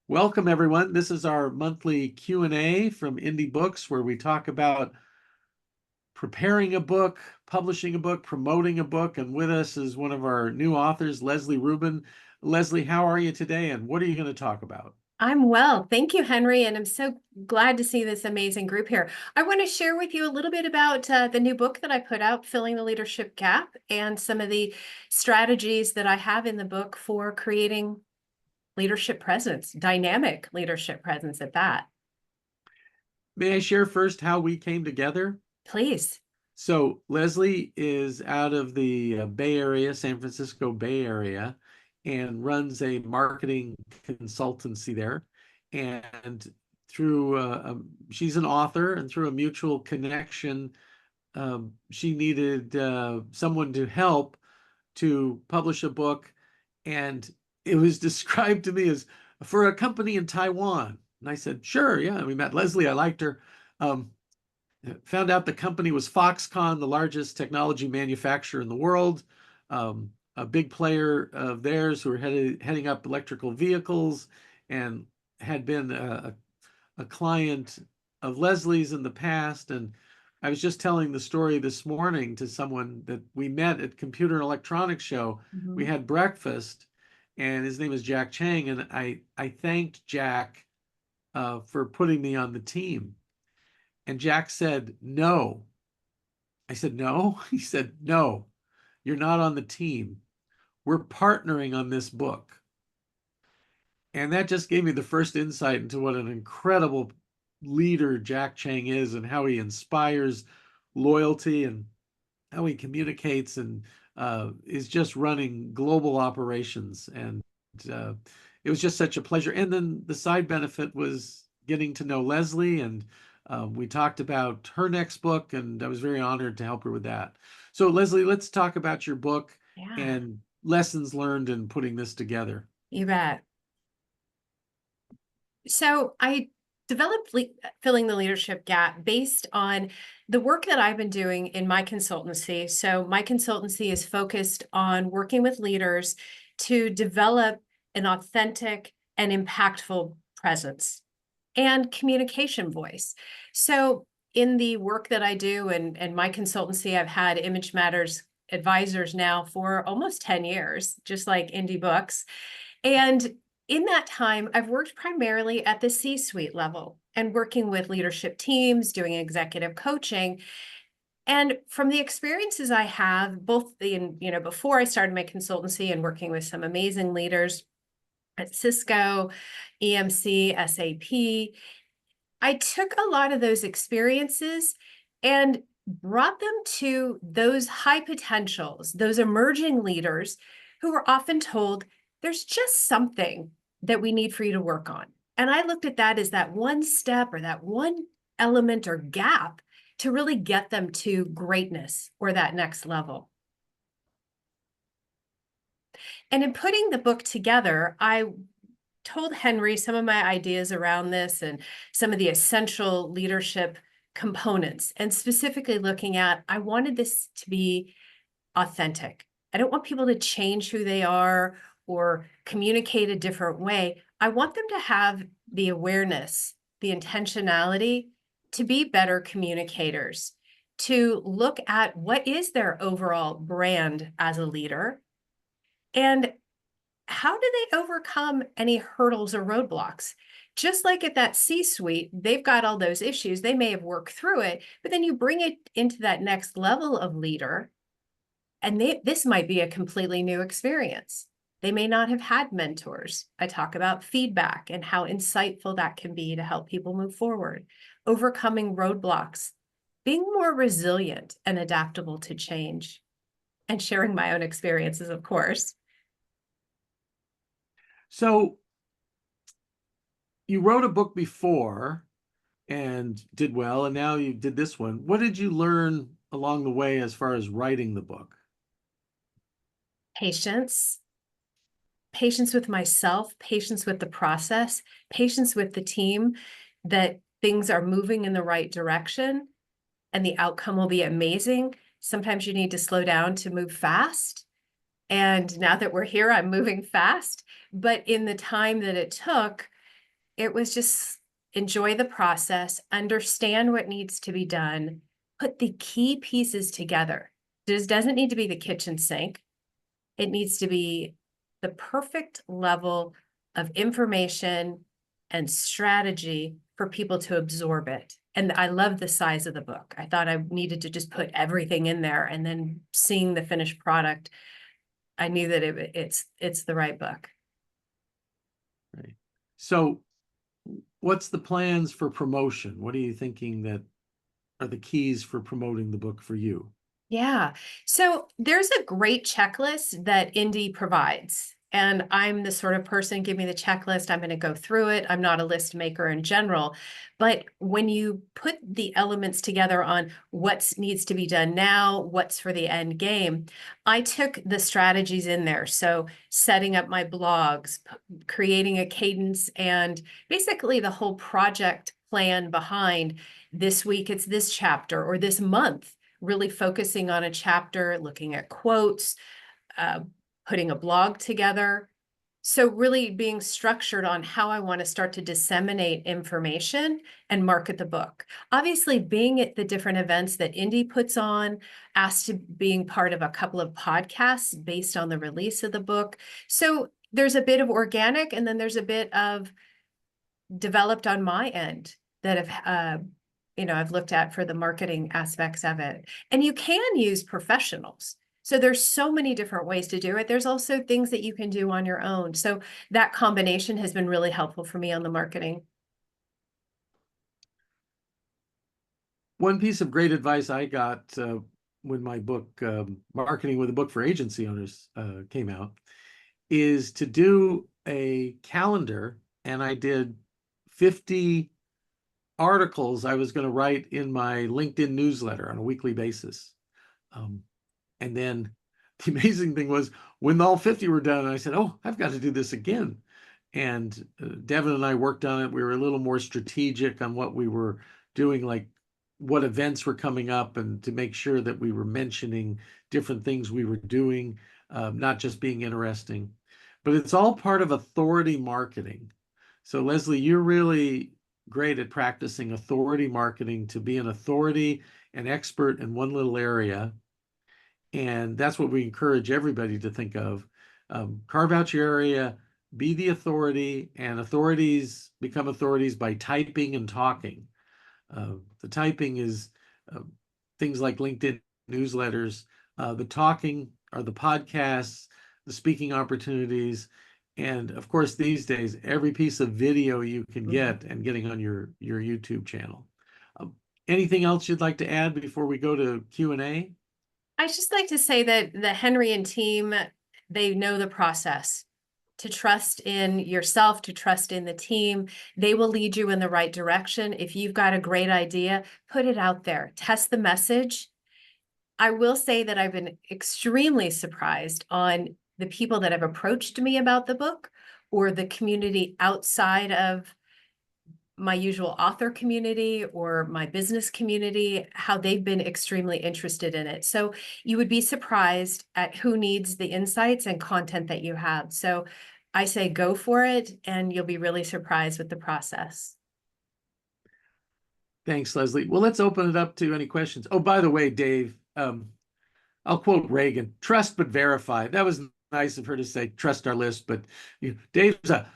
Welcome, everyone. This is our monthly Q&A from Indie Books, where we talk about preparing a book, publishing a book, promoting a book. And with us is one of our new authors, Leslie Rubin. Leslie, how are you today, and what are you going to talk about? I'm well. Thank you, Henry. And I'm so glad to see this amazing group here. I want to share with you a little bit about the new book that I put out, Filling the Leadership Gap, and some of the strategies that I have in the book for creating leadership presence, dynamic leadership presence at that. May I share first how we came together? Please. So Leslie is out of the Bay Area, San Francisco Bay Area, and runs a marketing consultancy there. And through she's an author, and through a mutual connection, she needed someone to help to publish a book, and it was described to me as for a company in Taiwan. And I said, sure, yeah. We met Leslie. I liked her. Um, Found out the company was Foxconn, the largest technology manufacturer in the world, a big player of theirs who were heading up electrical vehicles, and had been a client of Leslie's in the past. And I was just telling the story this morning to someone that we met at Computer and Electronics Show. We Mhm. had breakfast, and his name is Jack Chang, and I thanked Jack for putting me on the team. And Jack said, no. I said, no. He said, no, you're not on the team. We're partnering on this book. And that just gave me the first insight into what an incredible leader Jack Chang is, and how he inspires loyalty, and how he communicates, and is just running global operations. And uh, it was just such a pleasure. And then the side benefit was getting to know Leslie, and we talked about her next book, and I was very honored to help her with that. So, Leslie, let's talk about your book Yeah, and lessons learned in putting this together. you bet. So I developed Filling the Leadership Gap based on the work that I've been doing in my consultancy. So my consultancy is focused on working with leaders to develop an authentic and impactful presence and communication voice. So in the work that I do and my consultancy, I've had Image Matters advisors now for almost 10 years, just like Indie Books. And in that time, I've worked primarily at the C-suite level and working with leadership teams, doing executive coaching. And from the experiences I have, both before I started my consultancy and working with some amazing leaders at Cisco, EMC, SAP, I took a lot of those experiences and brought them to those high potentials, those emerging leaders who were often told, there's just something that we need for you to work on. And I looked at that as that one step or that one element or gap to really get them to greatness or that next level. And in putting the book together, I told Henry some of my ideas around this and some of the essential leadership components, and specifically looking at, I wanted this to be authentic. I don't want people to change who they are or communicate a different way. I want them to have the awareness, the intentionality to be better communicators, to look at what is their overall brand as a leader, and how do they overcome any hurdles or roadblocks? Just like at that C-suite, they've got all those issues. They may have worked through it, but then you bring it into that next level of leader, and this might be a completely new experience. They may not have had mentors. I talk about feedback and how insightful that can be to help people move forward, overcoming roadblocks, being more resilient and adaptable to change, and sharing my own experiences, of course. So, you wrote a book before and did well, and now you did this one. What did you learn along the way as far as writing the book? Patience, patience with myself, patience with the process, patience with the team, that things are moving in the right direction and the outcome will be amazing. Sometimes you need to slow down to move fast. And now that we're here, I'm moving fast. But in the time that it took, It was just enjoy the process, understand what needs to be done, put the key pieces together. This doesn't need to be the kitchen sink. It needs to be the perfect level of information and strategy for people to absorb it. And I love the size of the book. I thought I needed to just put everything in there, and then seeing the finished product, I knew that it's the right book. Right. So what's the plans for promotion? What are you thinking that are the keys for promoting the book for you? Yeah. So there's a great checklist that Indy provides. And I'm the sort of person, give me the checklist, I'm going to go through it. I'm not a list maker in general. But when you put the elements together on what needs to be done now, what's for the end game, I took the strategies in there. So setting up my blogs, creating a cadence, and basically the whole project plan behind this week, it's this chapter, or this month really focusing on a chapter, looking at quotes, uh, putting a blog together. So really being structured on how I want to start to disseminate information and market the book. Obviously, being at the different events that Indy puts on, asked to being part of a couple of podcasts based on the release of the book. So there's a bit of organic, and then there's a bit of developed on my end that have I've looked at for the marketing aspects of it. And you can use professionals. So there's so many different ways to do it. There's also things that you can do on your own. So that combination has been really helpful for me on the marketing. One piece of great advice I got when my book, Marketing with a Book for Agency Owners, came out is to do a calendar. And I did 50 articles I was going to write in my LinkedIn newsletter on a weekly basis. Um, and then the amazing thing was when all 50 were done, I said, oh, I've got to do this again. And Devin and I worked on it. We were a little more strategic on what we were doing, like what events were coming up, and to make sure that we were mentioning different things we were doing, not just being interesting. But it's all part of authority marketing. So, Leslie, you're really great at practicing authority marketing to be an authority, an expert in one little area. And that's what we encourage everybody to think of. Carve out your area, be the authority, and authorities become authorities by typing and talking. The typing is uh, things like LinkedIn newsletters. The talking are the podcasts, the speaking opportunities, and of course, these days, every piece of video you can get and getting on your YouTube channel. Um, Anything else you'd like to add before we go to Q&A? I just like to say that the Henry and team, they know the process. To trust in yourself, to trust in the team. They will lead you in the right direction. If you've got a great idea, put it out there, test the message. I will say that I've been extremely surprised on the people that have approached me about the book, or the community outside of my usual author community or my business community, how they've been extremely interested in it. So you would be surprised at who needs the insights and content that you have. So I say go for it, and you'll be really surprised with the process. Thanks, Leslie. Well, let's open it up to any questions. Oh, by the way, Dave, I'll quote Reagan, trust but verify. That was nice of her to say, trust our list, but Dave's a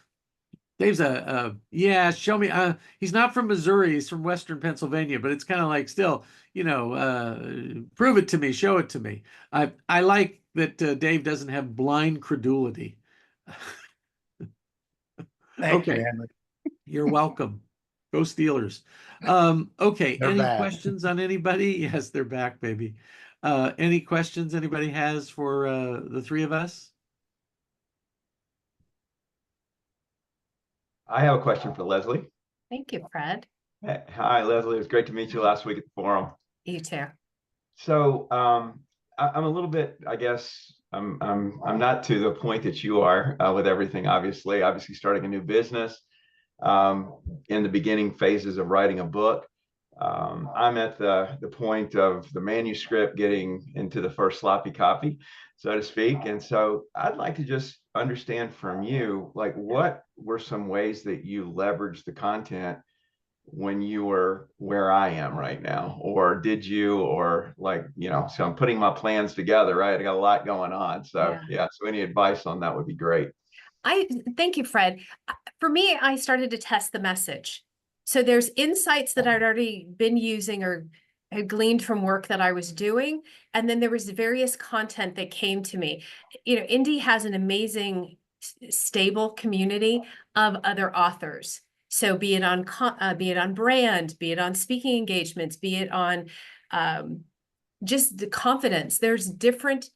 yeah, show me. He's not from Missouri, he's from Western Pennsylvania, but it's kind of like still, prove it to me, show it to me. I like that Dave doesn't have blind credulity. Thank you, Okay, Henry. you're welcome. Go Steelers. Okay, They're any back. questions on anybody? Yes, they're back, baby. Any questions anybody has for the three of us? I have a question for Leslie. Thank you, Fred. Hi, Leslie. It was great to meet you last week at the forum. You too. So I'm a little bit, I guess, I'm not to the point that you are with everything. Obviously starting a new business, in the beginning phases of writing a book. I'm at the point of the manuscript getting into the first sloppy copy, so to speak. And so I'd like to just understand from you, like, what were some ways that you leveraged the content when you were where I am right now? Or did you, or like, so I'm putting my plans together, right? I got a lot going on. So Yeah. yeah, so any advice on that would be great. Thank you, Fred. For me, I started to test the message. So there's insights that I'd already been using or had gleaned from work that I was doing. And then there was various content that came to me. Indie has an amazing stable community of other authors. So be it on brand, be it on speaking engagements, be it on just the confidence. There's different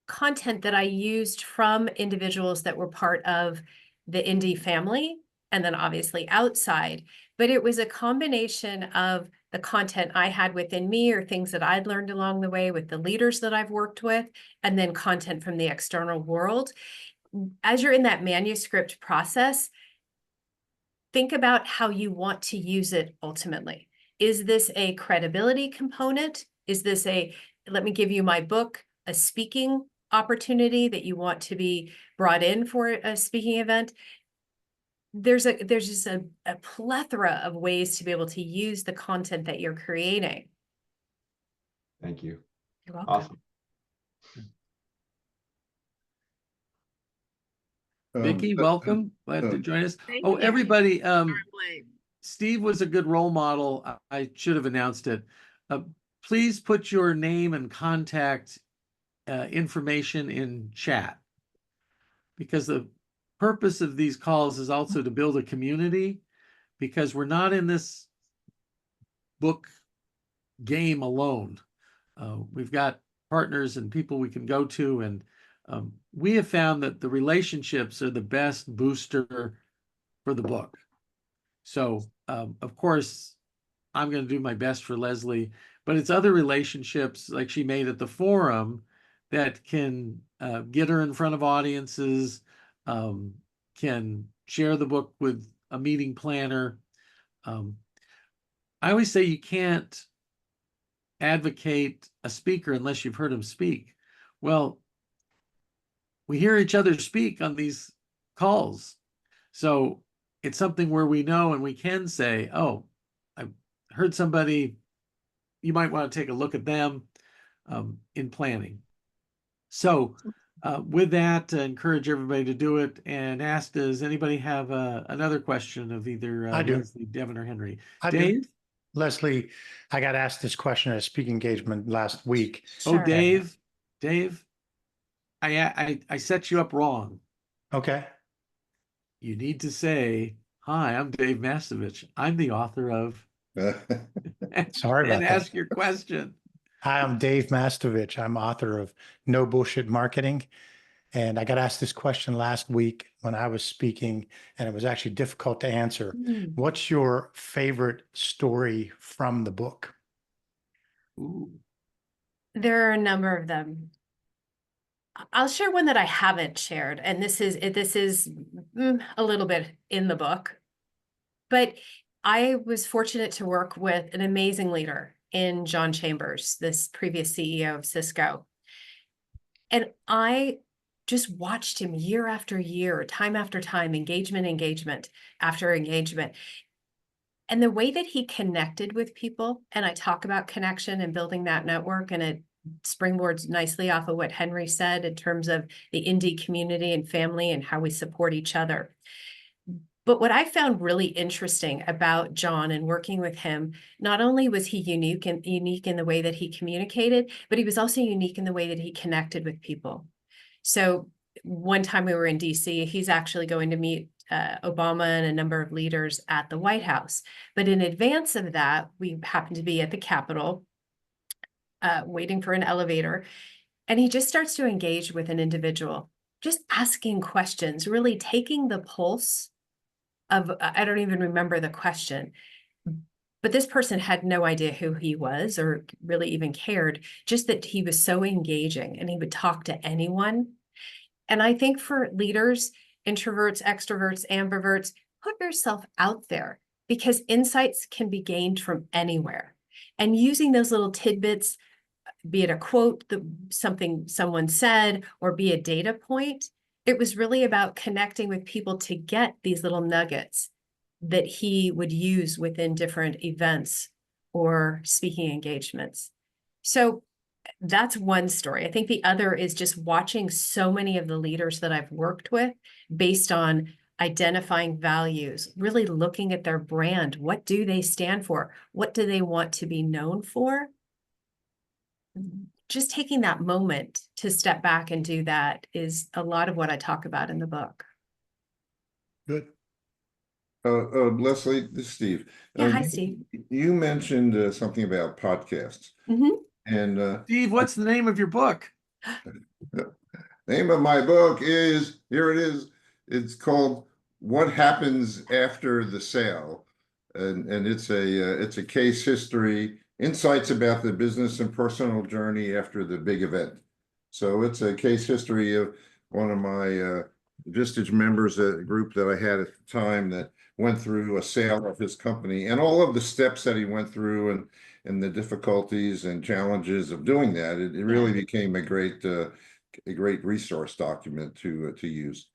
content that I used from individuals that were part of the indie family, and then obviously outside. But it was a combination of the content I had within me or things that I'd learned along the way with the leaders that I've worked with, and then content from the external world. As you're in that manuscript process, think about how you want to use it ultimately. Is this a credibility component? Is this let me give you my book, a speaking opportunity that you want to be brought in for a speaking event? There's just a plethora of ways to be able to use the content that you're creating. Thank you. You're welcome. Awesome. Vicky, welcome. Glad to join us. Thank Oh, you. everybody, Steve was a good role model. I should have announced it. Please put your name and contact information in chat, because the purpose of these calls is also to build a community, because we're not in this book game alone. We've got partners and people we can go to, and we have found that the relationships are the best booster for the book. So, of course, I'm going to do my best for Leslie, but it's other relationships like she made at the forum that can get her in front of audiences, can share the book with a meeting planner. I always say you can't advocate a speaker unless you've heard him speak. Well, we hear each other speak on these calls. So it's something where we know and we can say, oh, I've heard somebody, you might want to take a look at them in planning. So with that, encourage everybody to do it, and ask, does anybody have another question of either I do. Leslie, Devin, or Henry? I Dave? do. Leslie, I got asked this question at a speaking engagement last week. Oh, Sure. Dave, I set you up wrong. Okay. You need to say, hi, I'm Dave Mastovich. I'm the author of, Sorry about and that. ask your question. Hi, I'm Dave Mastovich. I'm author of No Bullshit Marketing. And I got asked this question last week when I was speaking, and it was actually difficult to answer. What's your favorite story from the book? Ooh. There are a number of them. I'll share one that I haven't shared, and this is a little bit in the book, but I was fortunate to work with an amazing leader in John Chambers, this previous CEO of Cisco. And I just watched him year after year, time after time, engagement after engagement. And the way that he connected with people, and I talk about connection and building that network, and it springboards nicely off of what Henry said in terms of the indie community and family and how we support each other. But what I found really interesting about John and working with him, not only was he unique in the way that he communicated, but he was also unique in the way that he connected with people. So one time we were in DC, he's actually going to meet Obama and a number of leaders at the White House. But in advance of that, we happened to be at the Capitol, waiting for an elevator. And he just starts to engage with an individual, just asking questions, really taking the pulse of, I don't even remember the question, but this person had no idea who he was or really even cared, just that he was so engaging and he would talk to anyone. And I think for leaders, introverts, extroverts, ambiverts, put yourself out there, because insights can be gained from anywhere. And using those little tidbits, be it a quote, something someone said, or be a data point, it was really about connecting with people to get these little nuggets that he would use within different events or speaking engagements. So that's one story. I think the other is just watching so many of the leaders that I've worked with based on identifying values, really looking at their brand. What do they stand for? What do they want to be known for? Just taking that moment to step back and do that is a lot of what I talk about in the book. Good. Leslie, this is Steve. Yeah, hi, Steve. You mentioned something about podcasts, and Steve, what's the name of your book? the name of my book is, here it is. It's called "What Happens After the Sale," and it's a case history, insights about the business and personal journey after the big event. So it's a case history of one of my Vistage members, a group that I had at the time that went through a sale of his company, and all of the steps that he went through, and the difficulties and challenges of doing that. It really became a great resource document to use.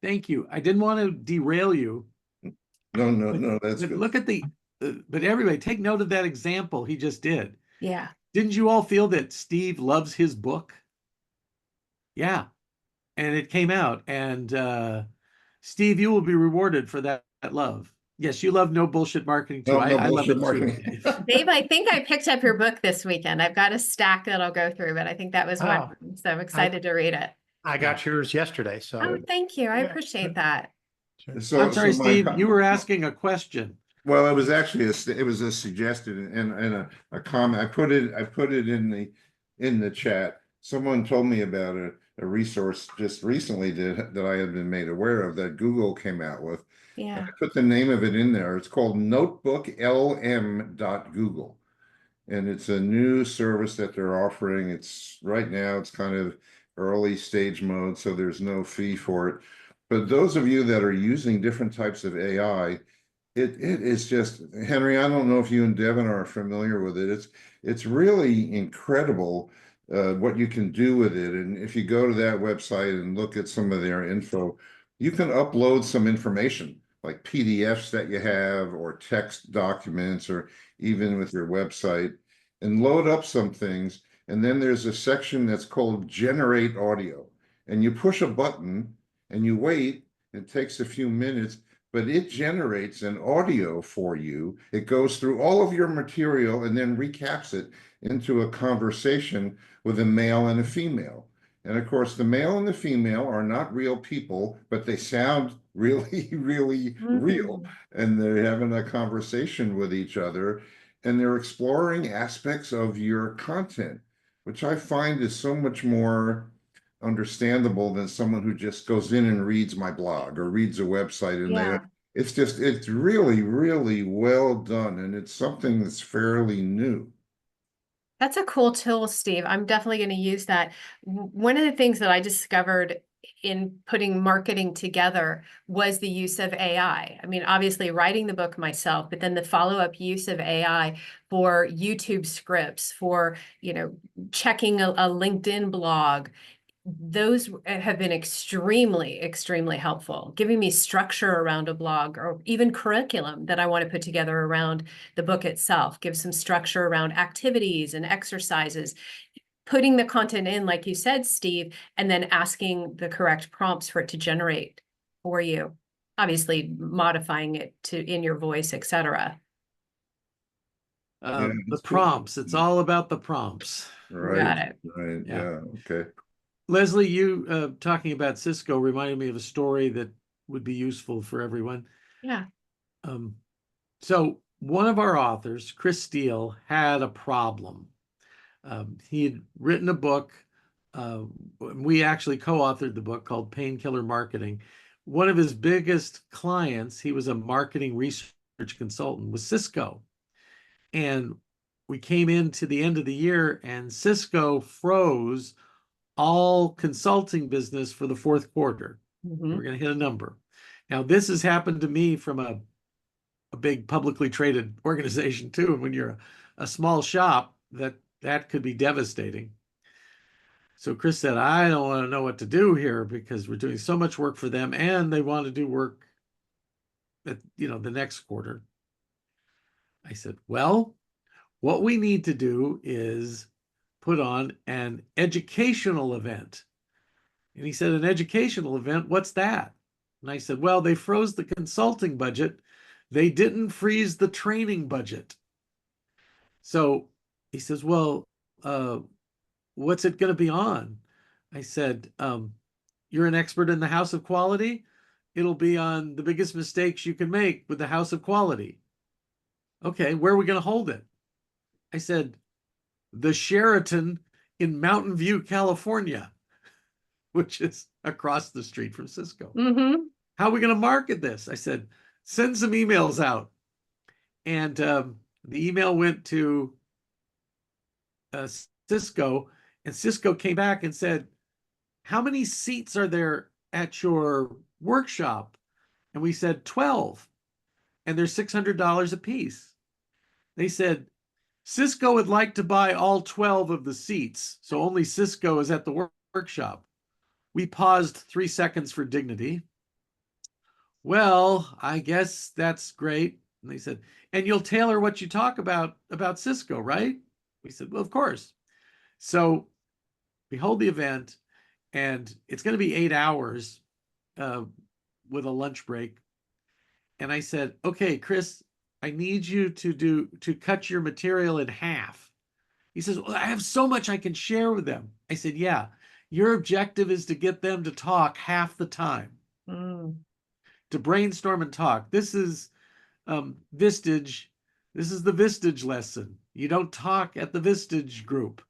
Thank you. I didn't want to derail you. No, that's good. Look at but everybody, take note of that example he just did. Yeah. Didn't you all feel that Steve loves his book? Yeah. And it came out, and Steve, you will be rewarded for that love. Yes, you love No Bullshit Marketing too. No I love bullshit it marketing. too. Dave, I think I picked up your book this weekend. I've got a stack that I'll go through, but I think that was one. Oh. So I'm excited to read it. I got yours yesterday, so. Oh, thank you. I Yeah. appreciate that. So, I'm sorry, so my- Steve, you were asking a question. Well, it was actually it was a suggestion and a comment. I put it in the chat. Someone told me about a resource just recently that I had been made aware of that Google came out with. Yeah. I put the name of it in there. It's called notebooklm.google. And it's a new service that they're offering. It's right now, it's kind of early stage mode, so there's no fee for it. But those of you that are using different types of AI, it is just, Henry, I don't know if you and Devin are familiar with it. It's really incredible what you can do with it. And if you go to that website and look at some of their info, you can upload some information like PDFs that you have or text documents or even with your website and load up some things. And then there's a section that's called Generate Audio. And you push a button and you wait. It takes a few minutes, but it generates an audio for you. It goes through all of your material and then recaps it into a conversation with a male and a female. And of course, the male and the female are not real people, but they sound really, really real. And they're having a conversation with each other, and they're exploring aspects of your content, which I find is so much more understandable than someone who just goes in and reads my blog or reads a website. And it's really, really well done. And it's something that's fairly new. That's a cool tool, Steve. I'm definitely going to use that. One of the things that I discovered in putting marketing together was the use of AI. I mean, obviously writing the book myself, but then the follow-up use of AI for YouTube scripts, for, checking a LinkedIn blog. Those have been extremely, extremely helpful, giving me structure around a blog or even curriculum that I want to put together around the book itself, give some structure around activities and exercises, putting the content in, like you said, Steve, and then asking the correct prompts for it to generate for you, obviously modifying it in your voice, etc. The prompts, it's all about the prompts. Right. Got it. Right. Yeah. Okay. Leslie, you talking about Cisco reminded me of a story that would be useful for everyone. Yeah. So one of our authors, Chris Steele, had a problem. He had written a book. We actually co-authored the book called Painkiller Marketing. One of his biggest clients, he was a marketing research consultant, was Cisco. And we came into the end of the year and Cisco froze all consulting business for the fourth quarter. We're going to hit a number. Now, this has happened to me from a big publicly traded organization too. And when you're a small shop, that could be devastating. So Chris said, I don't want to know what to do here because we're doing so much work for them and they want to do work at, the next quarter. I said, well, what we need to do is put on an educational event. And he said, an educational event, what's that? And I said, well, they froze the consulting budget. They didn't freeze the training budget. So he says, well, what's it going to be on? I said, you're an expert in the House of Quality. It'll be on the biggest mistakes you can make with the House of Quality. Okay, where are we going to hold it? I said, the Sheraton in Mountain View, California, which is across the street from Cisco. Mm-hmm. How are we going to market this? I said, send some emails out. And the email went to Cisco, and Cisco came back and said, how many seats are there at your workshop? And we said 12, and they're $600 a piece. They said, Cisco would like to buy all 12 of the seats, so only Cisco is at the workshop. We paused 3 seconds for dignity. Well, I guess that's great. And they said, and you'll tailor what you talk about Cisco, right? We said, well, of course. So we hold the event, and it's going to be 8 hours with a lunch break. And I said, okay, Chris, I need you to cut your material in half. He says, well, I have so much I can share with them. I said, yeah, your objective is to get them to talk half the time, to brainstorm and talk. This is Vistage. This is the Vistage lesson. You don't talk at the Vistage group.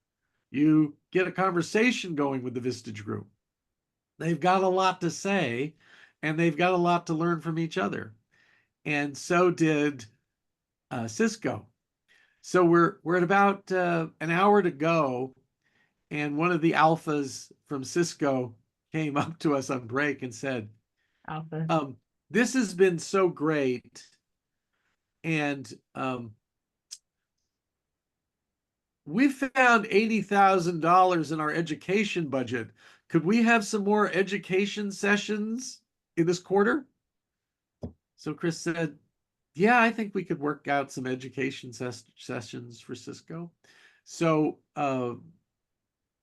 You get a conversation going with the Vistage group. They've got a lot to say, and they've got a lot to learn from each other. And so did Cisco. So we're at about an hour to go, and one of the alphas from Cisco came up to us on break and said, Alpha. This has been so great, and we found $80,000 in our education budget. Could we have some more education sessions in this quarter? So Chris said, yeah, I think we could work out some education sessions for Cisco. So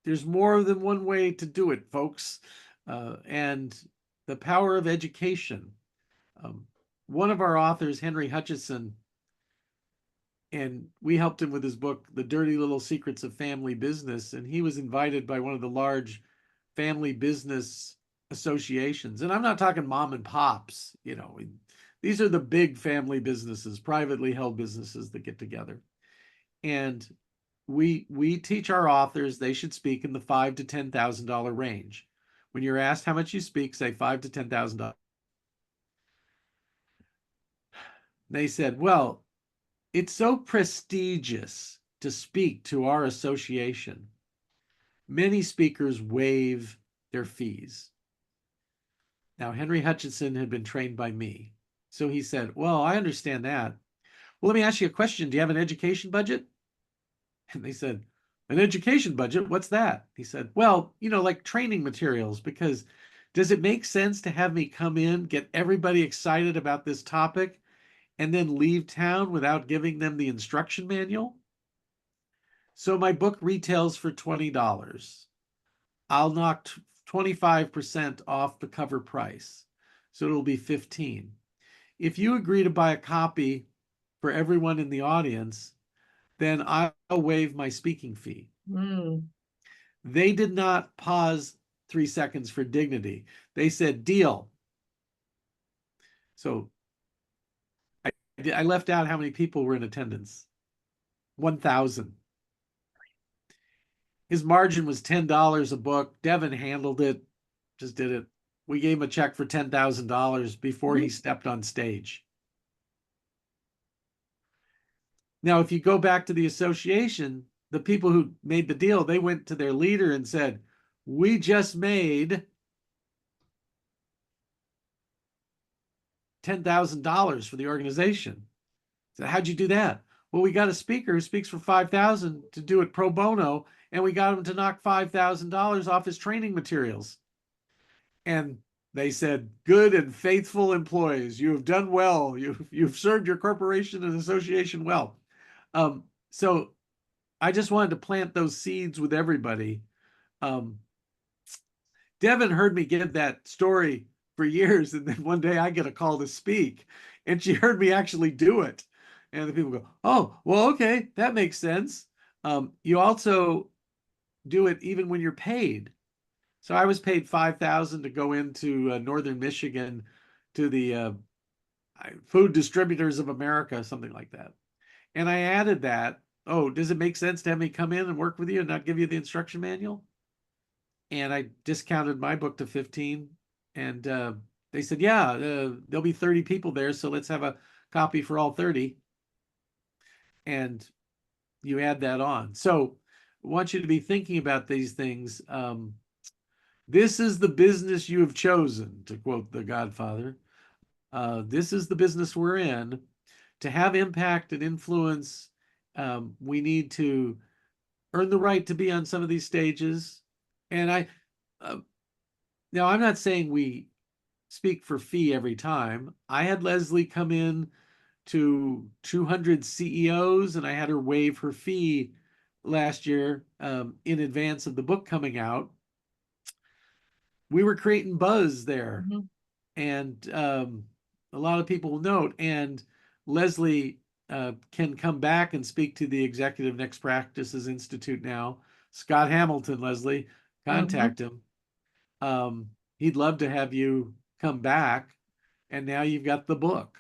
there's more than one way to do it, folks. And the power of education. One of our authors, Henry Hutchison, and we helped him with his book, The Dirty Little Secrets of Family Business. And he was invited by one of the large family business associations. And I'm not talking mom and pops, these are the big family businesses, privately held businesses that get together. And we teach our authors they should speak in the $5,000 to $10,000 range. When you're asked how much you speak, say $5,000 to $10,000. They said, well, it's so prestigious to speak to our association. Many speakers waive their fees. Now, Henry Hutchinson had been trained by me. So he said, well, I understand that. Well, let me ask you a question. Do you have an education budget? And they said, an education budget? What's that? He said, well, like training materials, because does it make sense to have me come in, get everybody excited about this topic, and then leave town without giving them the instruction manual? So my book retails for $20. I'll knock 25% off the cover price. So it'll be $15. If you agree to buy a copy for everyone in the audience, then I'll waive my speaking fee. They did not pause 3 seconds for dignity. They said, deal. So I left out how many people were in attendance. 1,000. His margin was $10 a book. Devin handled it, just did it. We gave him a check for $10,000 before he stepped on stage. Now, if you go back to the association, the people who made the deal, they went to their leader and said, we just made $10,000 for the organization. So how'd you do that? Well, we got a speaker who speaks for 5,000 to do it pro bono, and we got him to knock $5,000 off his training materials. And they said, good and faithful employees, you have done well. You've served your corporation and association well. So I just wanted to plant those seeds with everybody. Devin heard me give that story for years, and then one day I get a call to speak, and she heard me actually do it. And the people go, oh, well, okay, that makes sense. You also do it even when you're paid. So I was paid 5,000 to go into northern Michigan to the Food Distributors of America, something like that. And I added that, oh, does it make sense to have me come in and work with you and not give you the instruction manual? And I discounted my book to 15. And they said, yeah, there'll be 30 people there, so let's have a copy for all 30. And you add that on. So I want you to be thinking about these things. This is the business you have chosen, to quote The Godfather. This is the business we're in. To have impact and influence, we need to earn the right to be on some of these stages. And now I'm not saying we speak for fee every time. I had Leslie come in to 200 CEOs, and I had her waive her fee last year in advance of the book coming out. We were creating buzz there. Mm-hmm. And a lot of people will note, and Leslie can come back and speak to the Executive Next Practices Institute now. Scott Hamilton, Leslie, contact him. He'd love to have you come back, and now you've got the book.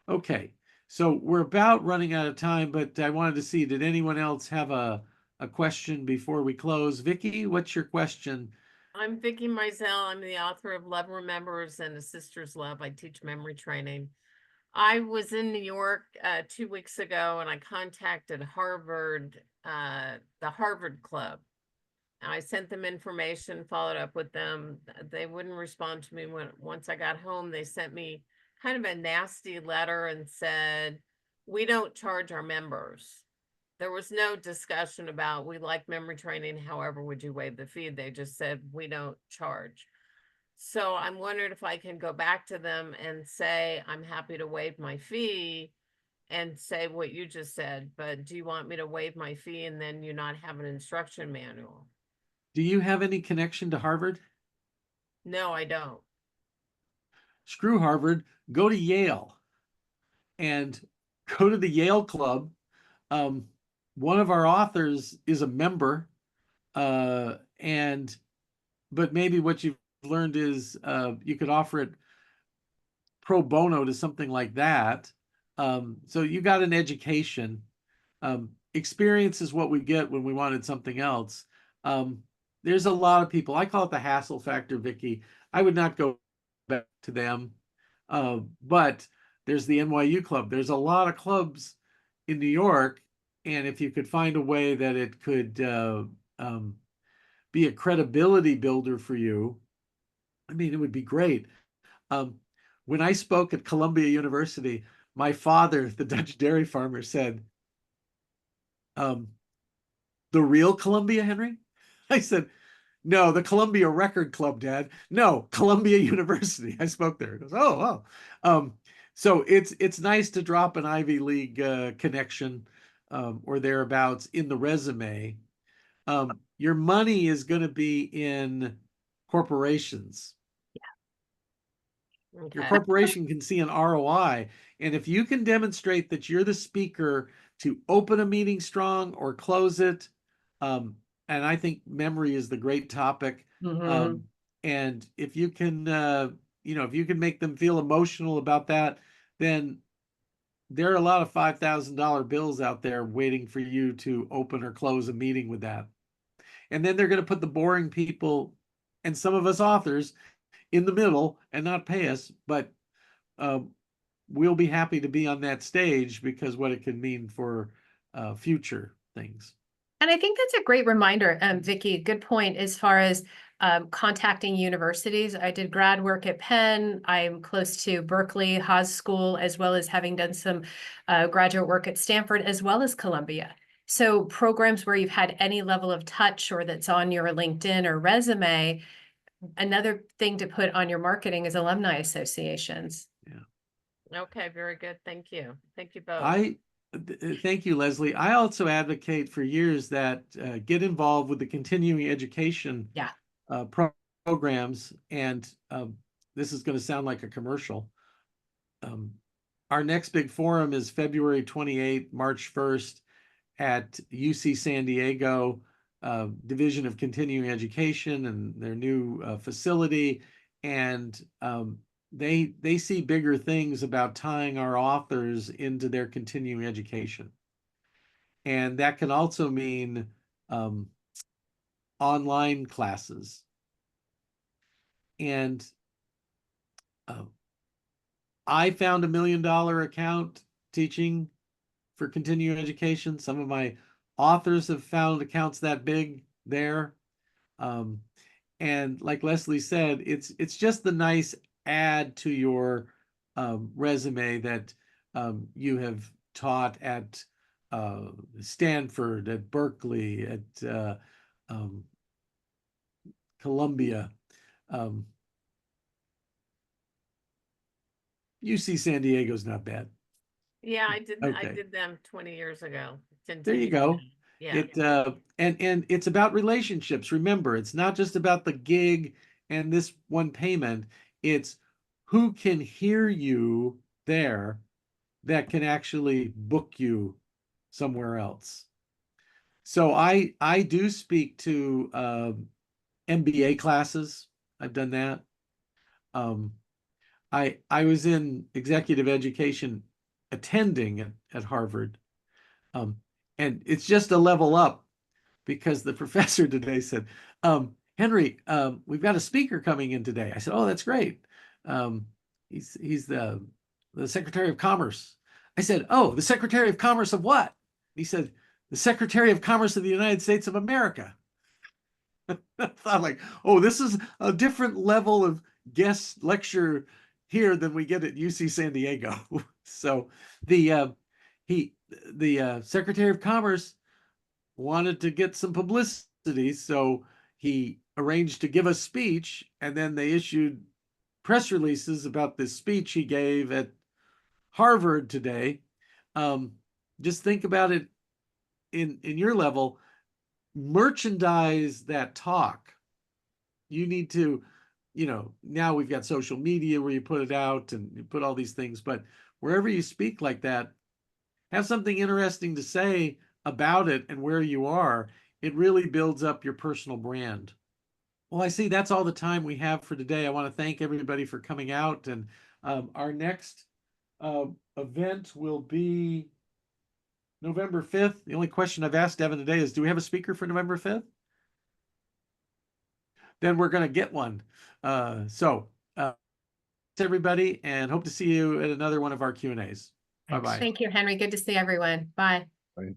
Okay, so we're about running out of time, but I wanted to see, did anyone else have a question before we close? Vicki, what's your question? I'm Vicki Mizell. I'm the author of Love Remembers and A Sister's Love. I teach memory training. I was in New York 2 weeks ago, and I contacted Harvard, the Harvard Club. I sent them information, followed up with them. They wouldn't respond to me once I got home. They sent me kind of a nasty letter and said, we don't charge our members. There was no discussion about, we like memory training, however, would you waive the fee? They just said, we don't charge. So I'm wondering if I can go back to them and say, I'm happy to waive my fee and say what you just said, but do you want me to waive my fee and then you not have an instruction manual? Do you have any connection to Harvard? No, I don't. Screw Harvard, go to Yale and go to the Yale Club. One of our authors is a member, but maybe what you've learned is you could offer it pro bono to something like that. So you got an education. Experience is what we get when we wanted something else. There's a lot of people, I call it the hassle factor, Vicki. I would not go back to them. But there's the NYU Club. There's a lot of clubs in New York. And if you could find a way that it could be a credibility builder for you, I mean, it would be great. When I spoke at Columbia University, my father, the Dutch dairy farmer, said, the real Columbia, Henry? I said, no, the Columbia Record Club, Dad. No, Columbia University. I spoke there. He goes, oh. So it's nice to drop an Ivy League connection or thereabouts in the resume. Your money is going to be in corporations. Yeah. Okay. Your corporation can see an ROI. And if you can demonstrate that you're the speaker to open a meeting strong or close it, and I think memory is the great topic. Mm-hmm. And if you can, if you can make them feel emotional about that, then there are a lot of $5,000 bills out there waiting for you to open or close a meeting with that. And then they're going to put the boring people and some of us authors in the middle and not pay us, but we'll be happy to be on that stage because what it can mean for future things. And I think that's a great reminder, Vicky, good point as far as contacting universities. I did grad work at Penn. I'm close to Berkeley, Haas School, as well as having done some graduate work at Stanford, as well as Columbia. So programs where you've had any level of touch or that's on your LinkedIn or resume, another thing to put on your marketing is alumni associations. Okay, very good. Thank you. Thank you both. Thank you, Leslie. I also advocate for years that get involved with the continuing education programs. And this is going to sound like a commercial. Our next big forum is February 28th, March 1st at UC San Diego Division of Continuing Education and their new facility. And they see bigger things about tying our authors into their continuing education. And that can also mean online classes. And I found $1 million account teaching for continuing education. Some of my authors have found accounts that big there. And like Leslie said, it's just the nice add to your resume that you have taught at Stanford, at Berkeley, at Columbia. UC San Diego's not bad. Yeah, I did. I Okay. did them 20 years ago. There you go. Yeah. And it's about relationships. Remember, it's not just about the gig and this one payment. It's who can hear you there that can actually book you somewhere else. So I do speak to MBA classes. I've done that. I was in executive education attending at Harvard. And it's just a level up because the professor today said, Henry, we've got a speaker coming in today. I said, oh, that's great. He's the Secretary of Commerce. I said, oh, the Secretary of Commerce of what? He said, the Secretary of Commerce of the United States of America. I thought like, oh, this is a different level of guest lecture here than we get at UC San Diego. So the Secretary of Commerce wanted to get some publicity, so he arranged to give a speech, and then they issued press releases about this speech he gave at Harvard today. Just think about it in your level. Merchandise that talk. You need to, now we've got social media where you put it out and you put all these things, but wherever you speak like that, have something interesting to say about it and where you are. It really builds up your personal brand. Well, I see that's all the time we have for today. I want to thank everybody for coming out, and our next event will be November 5th. The only question I've asked Devin today is, do we have a speaker for November 5th? Then we're going to get one. So everybody, and hope to see you at another one of our Q&As. Bye-bye. Thank you, Henry. Good to see everyone. Bye. Right.